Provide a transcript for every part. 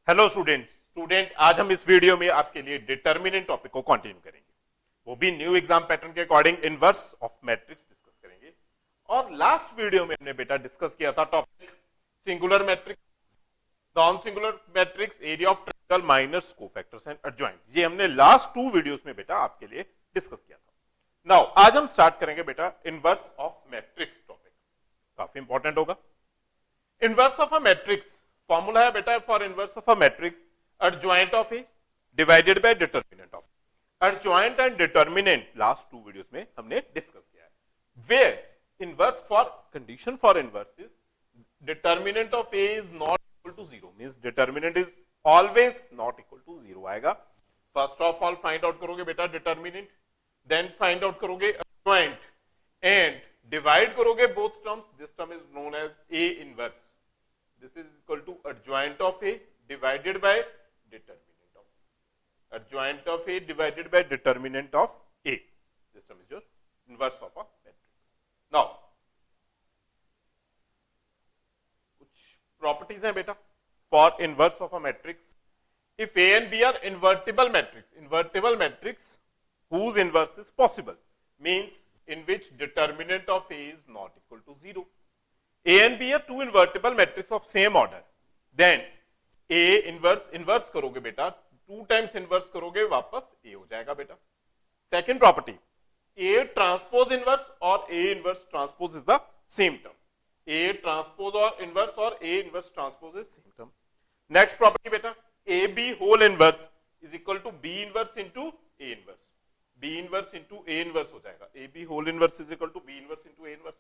Hello student आज हम इस वीडियो में आपके लिए डिटर्मिनेंट टॉपिक को कंटिन्यू करेंगे, वो भी न्यू एग्जाम पैटर्न के according inverse of matrix discuss करेंगे। और लास्ट वीडियो में हमने बेटा डिस्कस किया था topic singular matrix, non singular matrix, area of triangle, minus, cofactors and adjoint. ये हमने लास्ट 2 वीडियोस में बेटा आपके लिए डिस्कस किया था। नाउ आज हम स्टार्ट करेंगे बेटा इनवर्स ऑफ मैट्रिक्स टॉपिक, काफी इंपॉर्टेंट होगा। Inverse of a matrix formula है बेटा for inverse of a matrix adjoint of A divided by determinant of A। adjoint and determinant last 2 videos में हमने डिस्कस किया है। where inverse for condition for inverse is determinant of A is not equal to 0 means determinant is always not equal to 0 आएगा। first of all find out करोगे बेटा determinant, then find out करोगे adjoint and divide करोगे both terms। this term is known as A inverse, this is equal to adjoint of A divided by determinant of A, adjoint of A divided by determinant of A, this term is your inverse of a matrix। now कुछ properties हैं बेटा for inverse of a matrix। if A and B are invertible matrix whose inverse is possible means in which determinant of A is not equal to 0। A and B are two invertible matrix of same order, then A inverse करोगे बेटा 2 times inverse करोगे वापस A हो जाएगा बेटा। Second property A transpose inverse और A inverse transpose is the same term. A transpose और A inverse transpose is same term. Next property बेटा AB whole inverse is equal to B inverse into A inverse, B inverse into A inverse हो जाएगा। AB whole inverse is equal to B inverse into A inverse,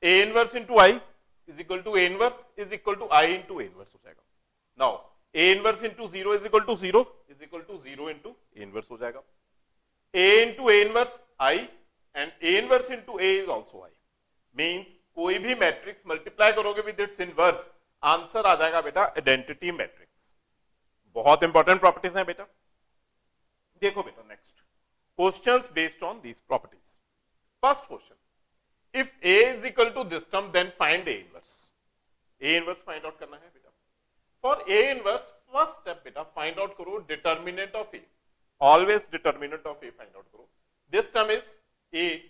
A inverse into I is equal to A inverse is equal to I into A inverse हो जाएगा। Now A inverse into 0 is equal to 0 is equal to 0 into A inverse हो जाएगा। A into A inverse I and A inverse into A is also I means कोई भी matrix multiply करोगे with its inverse answer आ जाएगा बेटा identity matrix. बहुत important properties हैं बेटा। देखो बेटा next questions based on these properties. First question if A is equal to this term then find A inverse। A inverse find out करना है बेटा। For A inverse, first step beta find out करो determinant of A, always determinant of A find out करो। This term is 8,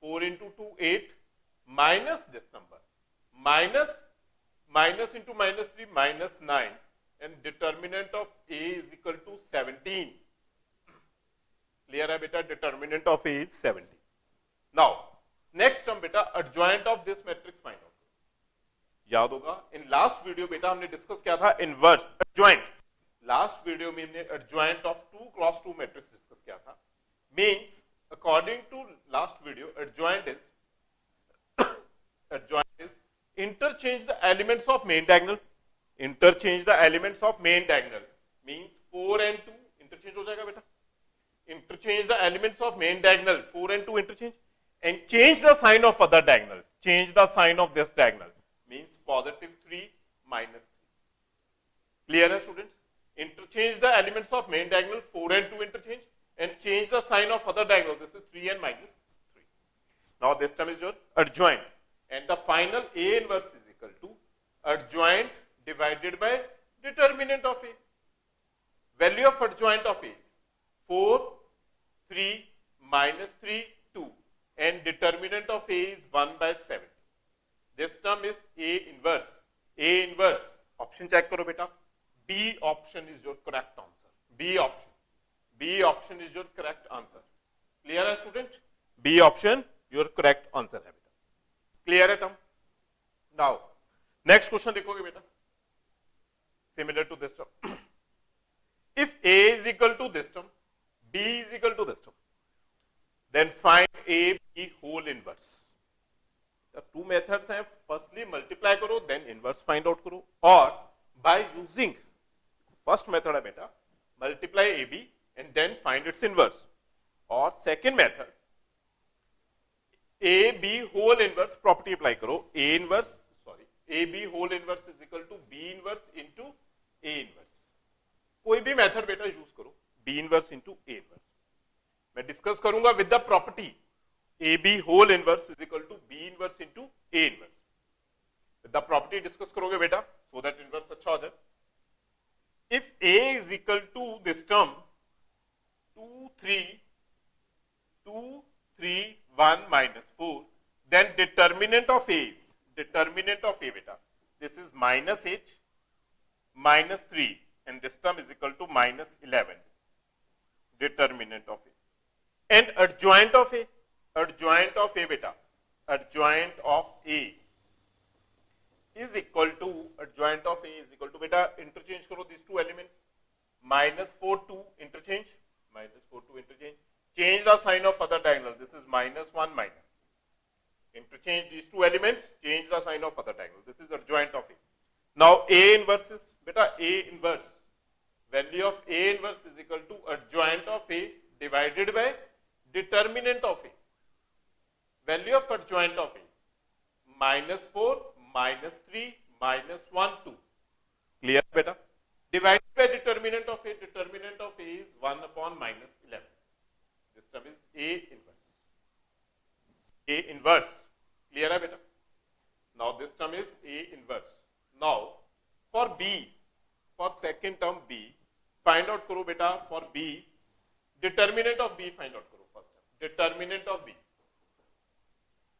4 into 2 8 minus this number minus into minus 3 minus 9 and determinant of A is equal to 17। clear है बेटा, determinant of A is 17। now next term बेटा adjoint of this matrix find out। याद होगा in last video बेटा हमने discuss किया था inverse adjoint. Last video में हमने adjoint of 2 cross 2 matrix discuss किया था। Means according to last video adjoint is interchange the elements of main diagonal, interchange the elements of main diagonal means 4 and 2 interchange हो जाएगा बेटा। Interchange the elements of main diagonal 4 and 2 interchange and change the sign of other diagonal, change the sign of this diagonal means positive 3 minus 3। clear है students? interchange the elements of main diagonal 4 and 2 interchange and change the sign of other diagonal, this is 3 and minus 3। now this term is your adjoint and the final A inverse is equal to adjoint divided by determinant of A। value of adjoint of A is 4 3 minus 3 2 and determinant of A is 1 by 7। this term is A inverse। A inverse option check करो बेटा, B option is your correct answer। B option is your correct answer। clear है student? B option your correct answer है बेटा। clear है term? now next question देखोगे बेटा similar to this term if A is equal to this term, B is equal to this term, then find A B whole inverse। Two methods हैं, firstly multiply करो then inverse find out करो, और by using first method है बेटा multiply A B and then find its inverse, और second method A B whole inverse property apply करो। A inverse A B whole inverse is equal to B inverse into A inverse. कोई भी method बेटा use करो, B inverse into A inverse. मैं discuss करूंगा with the property AB whole inverse is equal to B inverse into A inverse। The property discuss करोगे बेटा so that inverse अच्छा हो जाए। if A is equal to this term 2 3 2 3 1 minus 4, then determinant of A is determinant of A beta, this is minus 8 minus 3 and this term is equal to minus 11, determinant of A. And adjoint of A beta, adjoint of A is equal to, adjoint of A is equal to beta, interchange karo these two elements, minus 4 2 interchange, minus 4 2 interchange, change the sign of other diagonal, this is minus 1 minus, interchange these two elements, change the sign of other diagonal, this is adjoint of A. Now A inverse is beta, A inverse, value of A inverse is equal to adjoint of A divided by determinant of A. Value of adjoint of A, minus 4 minus 3 minus 1 2. Clear beta? Divided by determinant of A is 1 upon minus 11. This term is A inverse. A inverse. Clear hai beta? Now this term is A inverse. Now for B, for second term B, find out karo beta for B, determinant of B find out karo first term. Determinant of B.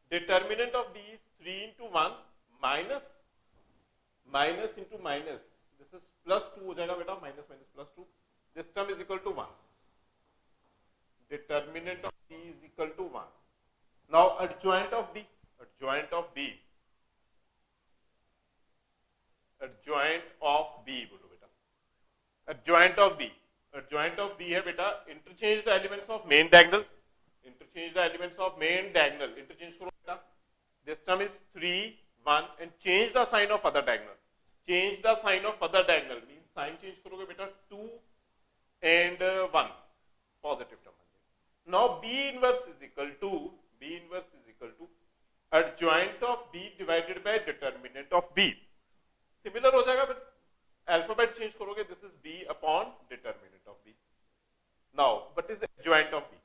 Determinant of B is 3 into 1 minus, minus into minus. This is plus 2 ho jayega beta, minus minus plus 2. This term is equal to 1. Determinant of B is equal to 1. Now adjoint of B. Adjoint of B. Adjoint of B bolo beta. Adjoint of B. Adjoint of B hai beta, interchange the elements of main diagonal. Interchange the elements of main diagonal. Interchange karo beta. This term is 3 1 and change the sign of other diagonal. Change the sign of other diagonal means sign change karoge beta, 2 and 1 positive term. Now B inverse is equal to adjoint of B divided by determinant of B. Similar ho jayega, but alphabet change karoge, this is B upon determinant of B. Now what is adjoint of B?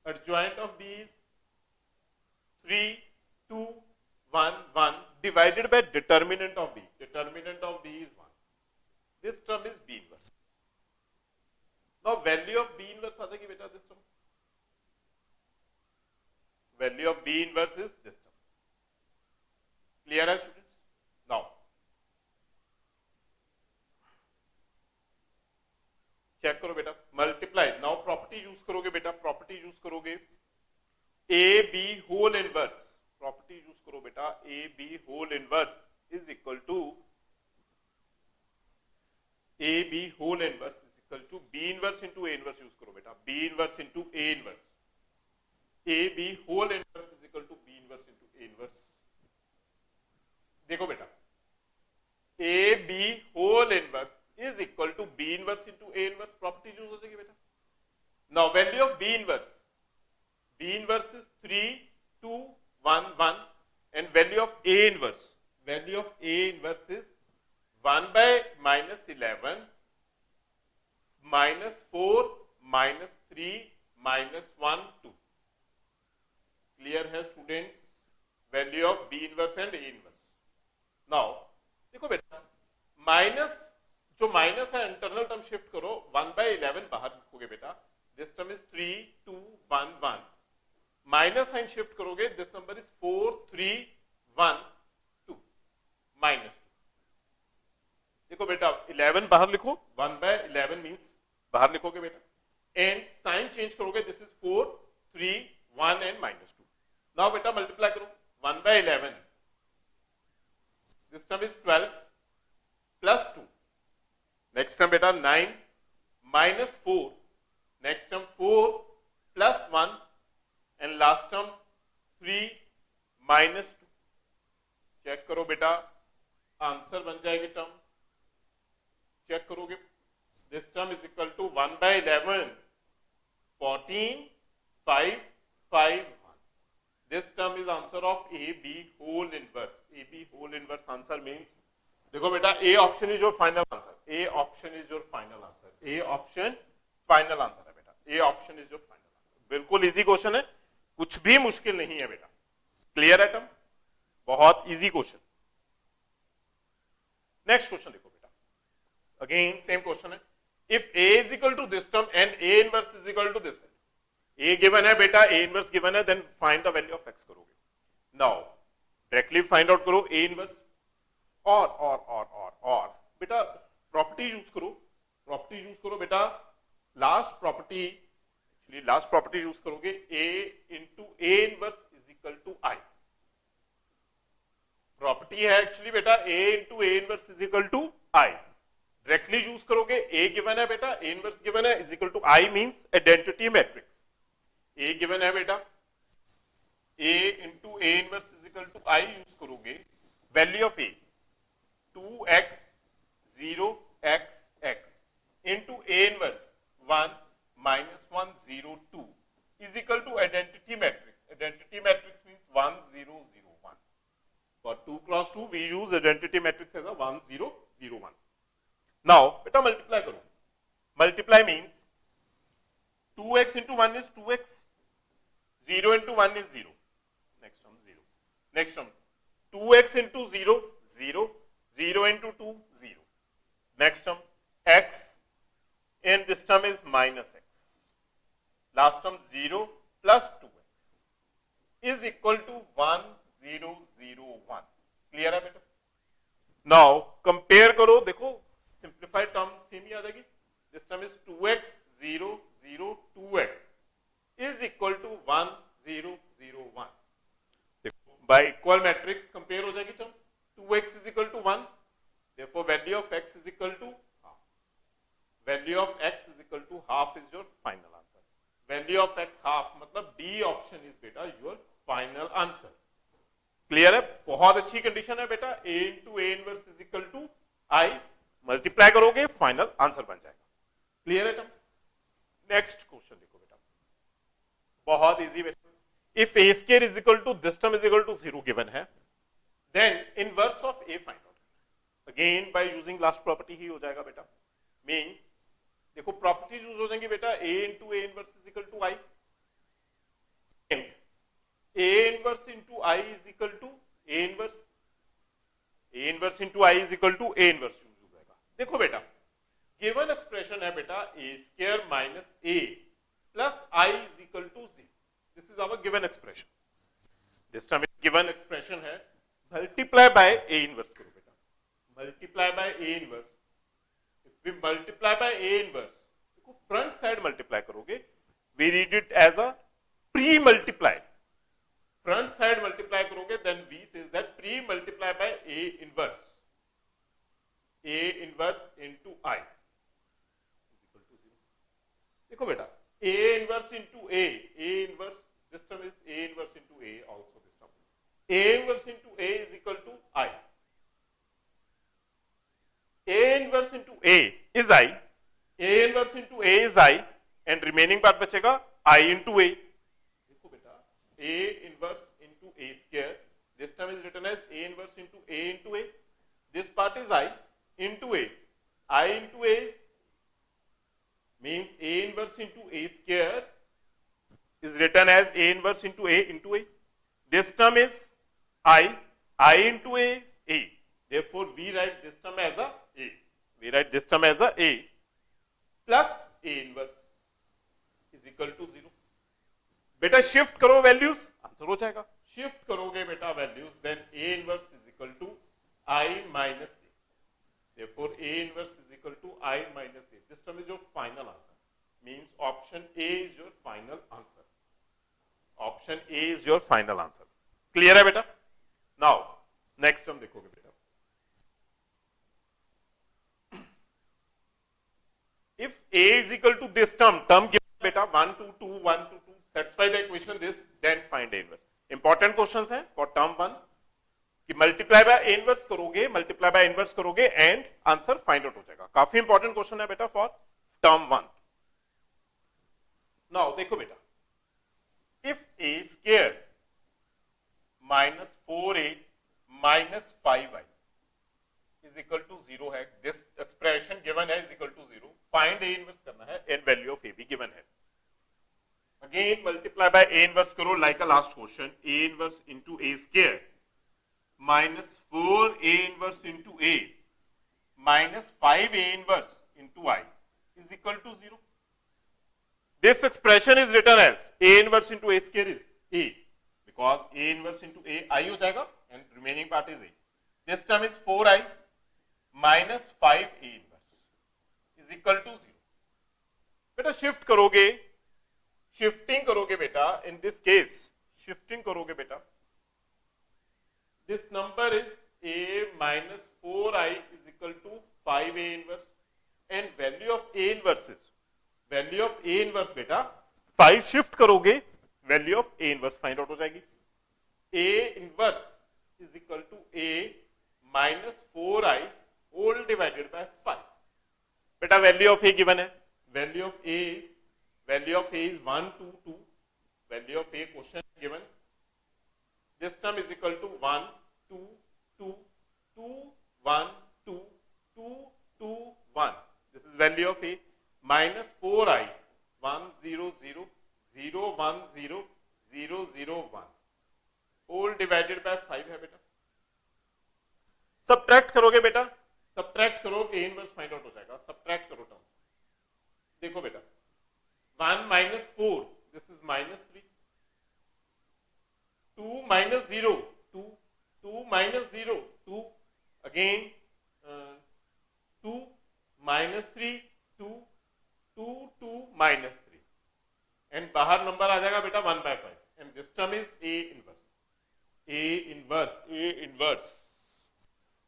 Adjoint of B is 3 2 1 1 divided by determinant of B. Determinant of B is 1. This term is B inverse. Now value of B inverse aa jayegi beta this term. Value of B inverse is this term. Clear hai students? Now check karo beta, multiply. Now property use karoge beta, property use karoge, AB whole inverse. Property use karo beta, AB whole inverse is equal to, AB whole inverse is equal to B inverse into A inverse use karo beta, B inverse into A inverse. AB whole inverse is equal to B inverse into A inverse. देखो बेटा, AB whole inverse is equal to B inverse into A inverse. Property use हो जाएगी बेटा. Now value of B inverse is 3 2 1 1 and value of A inverse is 1 by minus 11 minus 4 minus 3 minus 1 2. Clear hai students? Value of B inverse and A inverse. Now देखो बेटा, minus जो minus है internal term shift करो, 1 by 11 बाहर लिखोगे बेटा, this term is 3 2 1 1, minus sign shift करोगे, this number is 4 3 1 2 minus 2. देखो बेटा 11 बाहर लिखो, 1 by 11 मींस बाहर लिखोगे बेटा, एंड साइन चेंज करोगे, this is 4 3 1 and minus 2. Now बेटा मल्टीप्लाई करो, 1 by 11, this term is 12 plus 2, next term beta 9 minus 4, next term 4 plus 1 and last term 3 minus 2. Check करो बेटा, आंसर बन जाएगी टर्म, चेक करोगे, this term is equal to 1 by 11 14 5 5 1. This term is answer of AB whole inverse. AB whole inverse answer means, देखो बेटा, A option is your final answer. A option is your final answer. A option final answer है बेटा. A option is your final answer. बिल्कुल easy question है, कुछ भी मुश्किल नहीं है बेटा. क्लियर है टर्म? बहुत इजी क्वेश्चन. नेक्स्ट क्वेश्चन देखो बेटा, अगेन सेम क्वेश्चन है, if A is equal to this term and A inverse is equal to this, A given है बेटा, A इनवर्स गिवन है, then find the value of x करोगे. Now directly find out करो A inverse, और बेटा property use करो बेटा, last property use करोगे, A into A inverse is equal to I. Property है एक्चुअली बेटा A into A inverse is equal to I. Directly use करोगे, A given है बेटा, A इनवर्स गिवन है, is equal to I means identity matrix. A given है बेटा, A into A inverse is equal to I use करोगे, value of A 2x 0x x into A inverse 1 minus 1 0 2 is equal to identity matrix. Identity matrix means 1 0 0 1. For 2 cross 2 we use identity matrix as a 1 0 0 1. Now beta multiply करो. Multiply means 2x into 1 is 2x, 0 into 1 is 0. Next term 0. Next term 2x into 0 0, 0 into 2 0. Next term x and this term is minus x. Last term 0 plus 2x is equal to 1 0 0 1. Clear है बेटा? Now compare करो, देखो simplified term same ही आ जाएगी. This term is 2x 0 0 2x is equal to 1 0 0 1. देखो by equal matrix compare हो जाएगी term. 2x is equal to 1. Therefore value of x is equal to half. Value of x is equal to half is your final answer. Value of x half मतलब D option is बेटा your final answer. Clear है? बहुत अच्छी condition है बेटा. A into A inverse is equal to I. Multiply करोगे final answer बन जाएगा. क्लियर है? नेक्स्ट क्वेश्चन देखो बेटा, बहुत इजी बेटा. If A square is equal to this term is equal to 0 given है, then inverse of A find out. Again by using last property ही हो जाएगा बेटा. Means देखो प्रॉपर्टीज यूज हो जाएंगी बेटा, A into A inverse is equal to I and A inverse into I is equal to A inverse. A inverse into I is equal to A inverse use हो जाएगा. देखो बेटा given expression है बेटा A square minus A plus I is equal to 0. This is our given expression. This time given expression है, multiply by A inverse करो बेटा. Multiply by A inverse. If we multiply by A inverse, देखो front side multiply करोगे, we read it as a pre-multiply. Front side multiply करोगे, then we says that pre-multiply by A inverse. A inverse into I is equal to 0. देखो बेटा A inverse into A inverse, this term is A inverse into A also this term. A inverse into A is equal to I. A inverse into A is I. A inverse into A is I and remaining part बचेगा I into A. देखो बेटा A inverse into A square, this term is written as A inverse into A into A. This part is I into A. I into A is means A inverse into A square is written as A inverse into A into A. This term is I into A is A. Therefore, we write this term as a A. We write this term as a A plus A inverse is equal to 0. बेटा shift करो values, answer हो जाएगा. Shift करोगे बेटा values, then A inverse is equal to I minus A. Therefore, A inverse is equal to I minus A. This term is your final answer. Means option A is your final answer. Option A is your final answer. Clear है बेटा? Now, next term देखोगे बेटा. If A is equal to this term given beta 1 to 2, 1 to 2, satisfy the equation this, then find A inverse. Important questions हैं for term 1 कि multiply by A inverse करोगे and answer find out हो जाएगा. काफी important question है बेटा for term 1. Now देखो बेटा, if A square minus 4A minus 5I is equal to 0 है, this expression given है is equal to 0, find A inverse करना है and value of A भी given है. Again multiply by A inverse करो like a last question. A inverse into A square minus 4A inverse into A minus 5a inverse into I is equal to 0. This expression is written as a inverse into a square is a, because a inverse into a I हो जाएगा and remaining part is a. This term is 4i minus 5a inverse is equal to 0. बेटा shift करोगे, shifting करोगे बेटा, in this case shifting करोगे बेटा, this number is a minus 4i is equal to 5a inverse and value of a inverse is, value of a inverse बेटा 5 shift करोगे, value of a inverse find out हो जाएगी. a inverse is equal to a minus 4i all divided by 5. बेटा value of a given है, value of a is 1 2 2, value of a question given, this term is equal to 1 2 2 2 1 2 2 2 1, this is value of a minus 4i 1 0 0 0 1 0 0 0 1 all divided by 5 है बेटा. Subtract करोगे बेटा, subtract करो, a inverse find out हो जाएगा. Subtract करो terms, देखो बेटा 1 minus 4, this is minus 3, 2 minus 0, 2, 2 minus 0, 2, again 2 minus 3, 2, 2, 2 minus 3, and बाहर नंबर आ जाएगा बेटा 1 by 5, and this term is a inverse, a inverse, a inverse.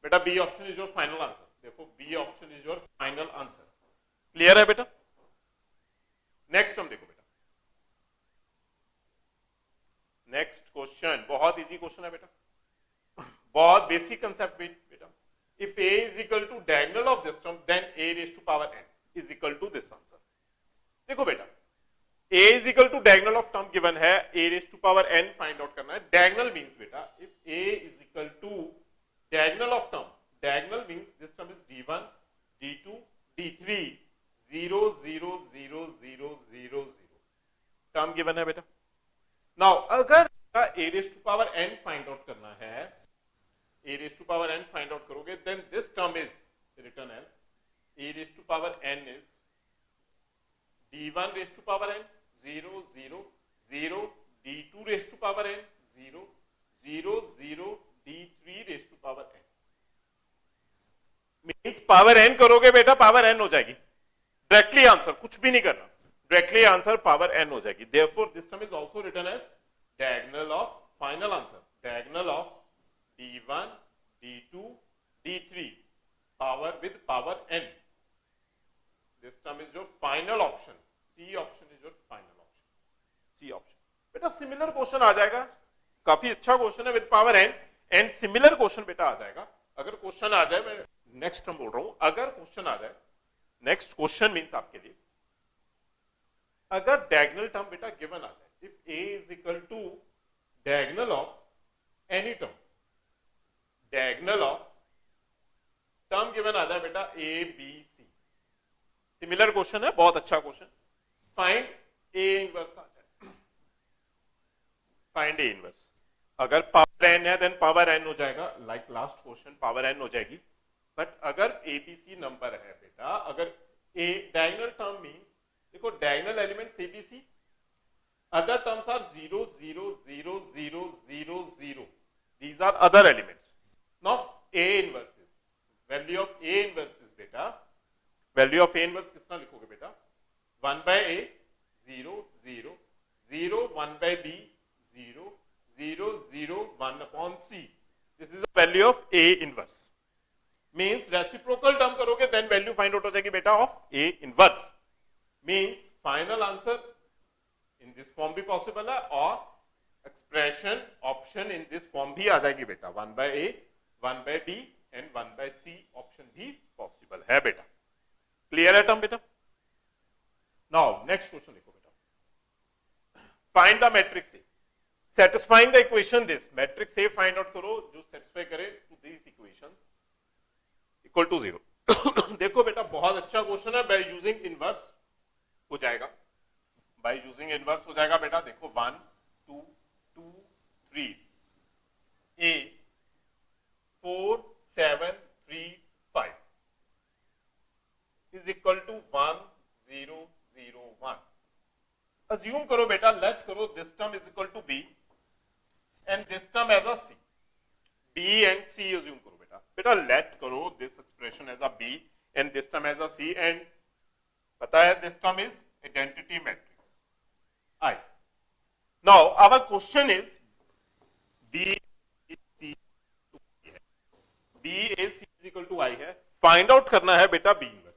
बेटा B option is your final answer, therefore B option is your final answer. Clear है बेटा? Next हम देखो बेटा, next question बहुत इजी क्वेश्चन है बेटा, बहुत बेसिक कंसेप्ट बेटा. If a is equal to diagonal of this term then a raised to power n is equal to this answer. देखो बेटा a is equal to diagonal of term given है, a raised to power n find out करना है. diagonal means बेटा if a is equal to diagonal of term, diagonal means this term is d1 d2 d3 0 0 0 0 0 0 term given है बेटा. Now अगर a raised to power n find out करना है, a raised to power n find out करोगे, then this term is written as a raised to power n is d1 raised to power n 0 0 0 d2 raised to power n 0 0 0 d3 raised to power n. Means power n करोगे बेटा power n हो जाएगी. Directly answer, कुछ भी नहीं करना, directly answer power n हो जाएगी. Therefore this term is also written as diagonal of, final answer diagonal of d1 d2 d3 power with power n. This term is your final option, C option is your final option, C option. बेटा similar question आ जाएगा, काफी अच्छा question है with power n and similar question बेटा आ जाएगा. अगर क्वेश्चन आ जाए, मैं नेक्स्ट टर्म बोल रहा हूं, अगर क्वेश्चन आ जाए, नेक्स्ट क्वेश्चन मींस आपके लिए अगर डायगोनल टर्म बेटा गिवन आ जाए, if a is equal to diagonal of any term, diagonal of term given आ जाए बेटा a b c, similar question है, बहुत अच्छा क्वेश्चन. फाइंड a इनवर्स आ जाए, फाइंड a इनवर्स. अगर पावर n है देन पावर n हो जाएगा, like last question power n हो जाएगी. बट अगर एबीसी नंबर है बेटा, अगर ए डायगोनल टर्म मींस, देखो diagonal elements a b c, other terms are 0 0 0 0 0 0, these are other elements. Now A inverse, value of A inverse बेटा, वैल्यू ऑफ ए इनवर्स किस तरह लिखोगे बेटा, 1 by a 0 0 0 1 by b 0 0 0 1 upon c, this is the value of A inverse. Means reciprocal term करोगे then value find out हो जाएगी बेटा of A inverse. Means final answer in this form भी possible है और expression option in this form भी आ जाएगी बेटा, 1 by a 1 by b and 1 by c option भी पॉसिबल है बेटा. क्लियर है टर्म बेटा? नाउ नेक्स्ट क्वेश्चन देखो बेटा, find the matrix A satisfying the equation this. Matrix A find out करो जो सेटिस्फाई करे to this equations equal to 0. देखो बेटा बहुत अच्छा क्वेश्चन है, बाय यूजिंग इनवर्स हो जाएगा, बाय यूजिंग इनवर्स हो जाएगा बेटा. देखो 1 2 2 3 a 4 7 3 5 is equal to 1 0 0 1. Assume करो बेटा, लेट करो this term is equal to B and this term as A C. B and C assume करो बेटा. बेटा लेट करो this expression as A B and this term as A C, and पता है this term is identity matrix I. Now our question is B C B A C is equal to आई है. Find out करना है बेटा B inverse.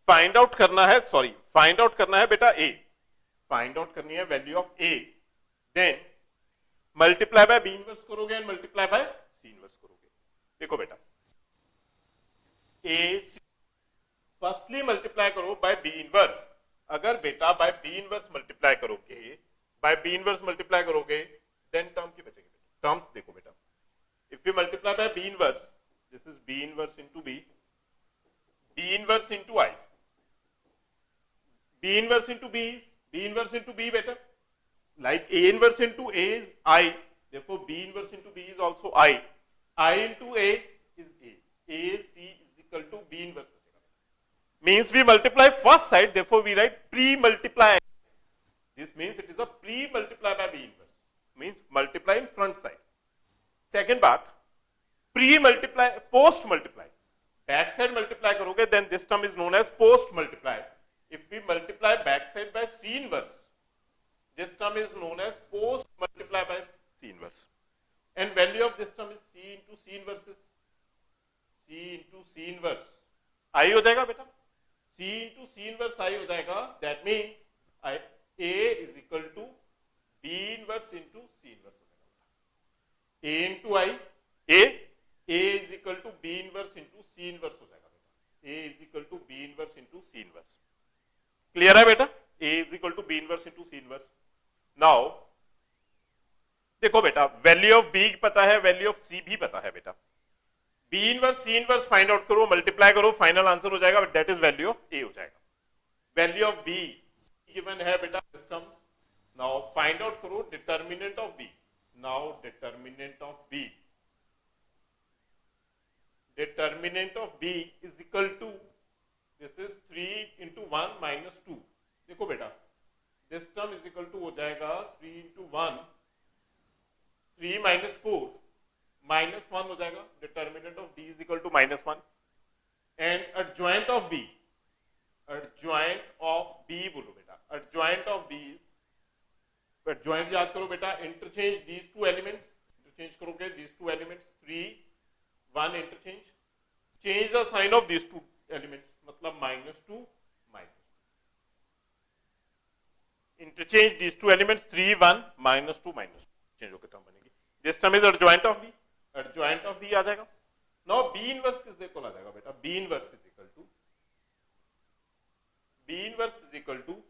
Find out करना है, sorry, find out करना है बेटा ए. फाइंड आउट करनी है value of A. Then multiply by B inverse करोगे and multiply by C inverse करोगे. देखो बेटा, ए सी फर्स्टली मल्टीप्लाई करो बाय बी इनवर्स. अगर बेटा बाय बी इनवर्स मल्टीप्लाई करोगे, बाय बी इनवर्स मल्टीप्लाई करोगे, देन टर्म की बचेगी बेटा. टर्म्स देखो बेटा, if we multiply by b inverse, this is b inverse into b inverse into I. b inverse into b is b inverse into b better, like a inverse into a is I, therefore b inverse into b is also I into a is a c is equal to b inverse. Means we multiply first side, therefore we write pre-multiply. This means it is a pre-multiply by b inverse, means multiply in front side. Second part, pre-multiply, post-multiply. Back side multiply करोगे, then this term is known as post-multiply. If we multiply back side by C inverse, this term is known as post-multiply by C inverse. And value of this term is C into C inverse is C into C inverse. I हो जाएगा बेटा. C into C inverse I हो जाएगा. That means A is equal to B inverse into C inverse. A into I, A is equal to B inverse into C inverse हो जाएगा बेटा. A is equal to B inverse into C inverse. Clear है बेटा? A is equal to B inverse into C inverse. Now देखो बेटा, value of B पता है, value of C भी पता है बेटा. B inverse C inverse find out करो, मल्टीप्लाई करो, फाइनल आंसर हो जाएगा. That is value of A हो जाएगा. वैल्यू ऑफ B गिवन है बेटा सिस्टम. नाउ फाइंड आउट करो determinant of B. Now determinant of B. Determinant of B is equal to, this is 3 into 1 minus 2. देखो बेटा, this term is equal to हो जाएगा 3 into 1, 3 minus 4, minus 1 हो जाएगा. Determinant of B is equal to minus 1. And adjoint of B, adjoint of B बोलो बेटा. Adjoint of B is, joint याद करो बेटा, interchange these two elements. Interchange करोगे दीज टू एलिमेंट्स, 3 1 इंटरचेंज. Change the sign of these two elements, मतलब -2 -2. Interchange these two elements, 3 1 -2 -2 change होकर term बनेगी. This term is adjoint of B. Adjoint of B आ जाएगा. नाउ बी इनवर्स किस देखो आ जाएगा बेटा. B inverse is equal to, B inverse is equal to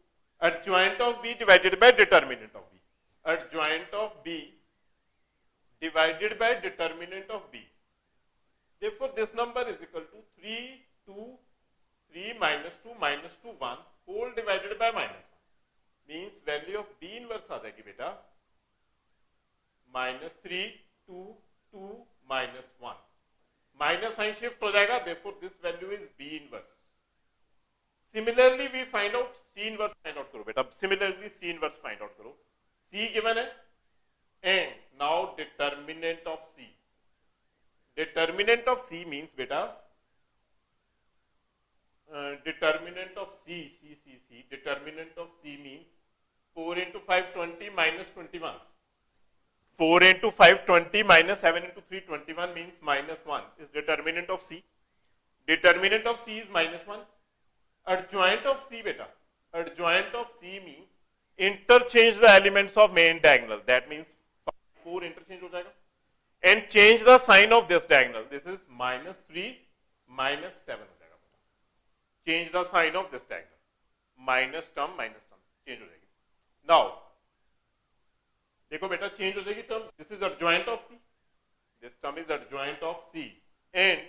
adjoint of B divided by determinant of B. Adjoint of B divided by determinant of B. Therefore, this number is equal to 3 2 3 minus 2 1 whole divided by minus 1. Means value of B inverse आ जाएगी बेटा -3 2 2 minus 1. Minus sign shift हो जाएगा. Therefore, this value is B inverse. Similarly, we find out C inverse find out करो बेटा. Similarly, C inverse find out करो. C given है, and now determinant of C. Determinant of C means बेटा, determinant of C. Determinant of C means 4 into 5 20 minus 21. 4 into 5 20 minus 7 into 3 21 means -1 is determinant of C. Determinant of C is -1. Adjoint of C beta, adjoint of C means interchange the elements of main diagonal. That means 4 interchange हो जाएगा. And change the sign of this diagonal. This is -3 -7 हो जाएगा. Change the sign of this diagonal. Minus term change हो जाएगी. Now देखो बेटा, change हो जाएगी term. This is adjoint of C. This term is adjoint of C. And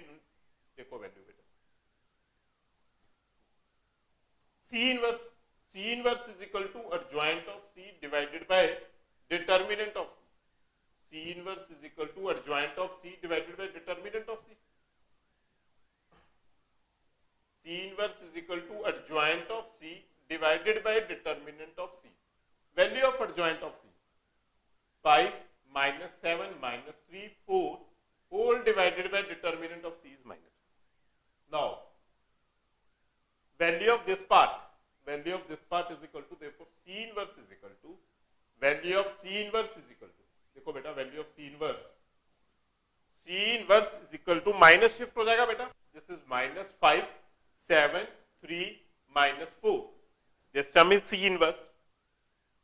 देखो value बेटा, C inverse is equal to adjoint of C divided by determinant of C. C inverse is equal to adjoint of C divided by determinant of C. C inverse is equal to adjoint of C divided by determinant of C. Value of adjoint of C is 5 minus 7 minus 3 4 whole divided by determinant of C is minus 4. Now value of this part is equal to, therefore C inverse is equal to value of C inverse is equal to, देखो बेटा value of C inverse is equal to minus shift हो जाएगा बेटा, this is minus 5 7 3 minus 4, this term is C inverse,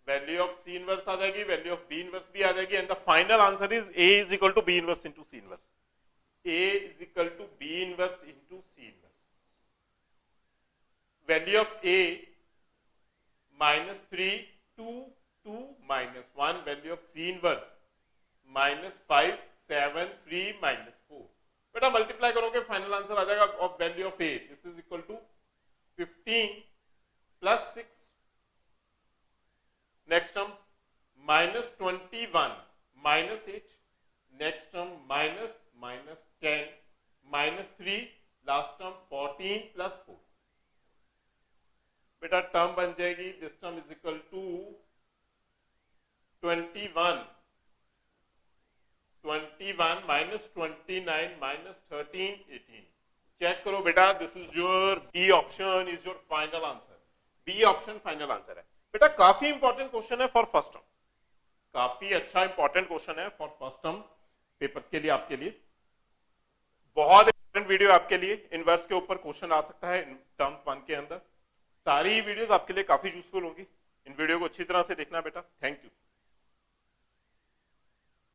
value of C inverse आ जाएगी, value of B inverse भी आ जाएगी, and the final answer is A is equal to B inverse into C inverse. A is equal to B inverse into C inverse. Value of A minus 3 2 2 minus 1, value of C inverse minus 5 7 3 minus 4. बेटा multiply करोगे final answer आ जाएगा of value of A, this is equal to 15 plus 6, next term minus 21 minus 8, next term minus minus 10 minus 3, last term 14 plus 4. बेटा term बन जाएगी, this term is equal to 21 minus 29 minus 13 18. Check करो बेटा, this is your B option is your final answer. B option final answer है बेटा. काफी important question है for first term, काफी अच्छा इंपॉर्टेंट क्वेश्चन है फॉर फर्स्ट टर्म पेपर्स के लिए, आपके लिए बहुत इंपॉर्टेंट वीडियो आपके लिए. इनवर्स के ऊपर क्वेश्चन आ सकता है टर्म 1 के अंदर. सारी वीडियोस आपके लिए काफी यूजफुल होंगी. इन वीडियो को अच्छी तरह से देखना बेटा. Thank you.